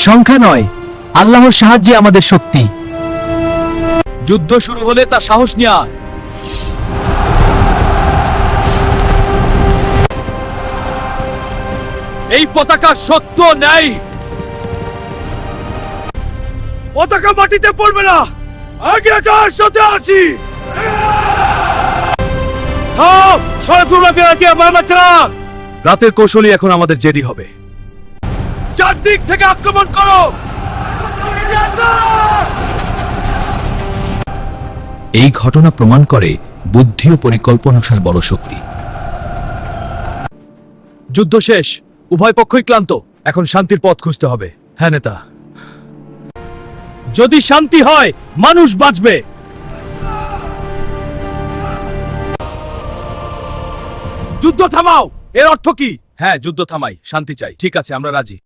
সংখ্যা নয়, আল্লাহর সাহায্যে আমাদের শক্তি। যুদ্ধ শুরু হলে তা সাহস নিয়ে আয়। এই পতাকা সত্য ন্যায়। পতাকা মাটিতে পড়বে না, আগে যার সাথে আসি। রাতের কৌশলী এখন আমাদের জেদি হবে। চারদিক থেকে আক্রমণ করো। এই ঘটনা প্রমাণ করে বুদ্ধি ও পরিকল্পনার বড় শক্তি। যুদ্ধ শেষ, উভয় পক্ষই ক্লান্ত, এখন শান্তির পথ খুঁজতে হবে। হ্যাঁ নেতা, যদি শান্তি হয় মানুষ বাঁচবে। যুদ্ধ থামাও, এর অর্থ কি? হ্যাঁ, যুদ্ধ থামাই, শান্তি চাই। ঠিক আছে, আমরা রাজি।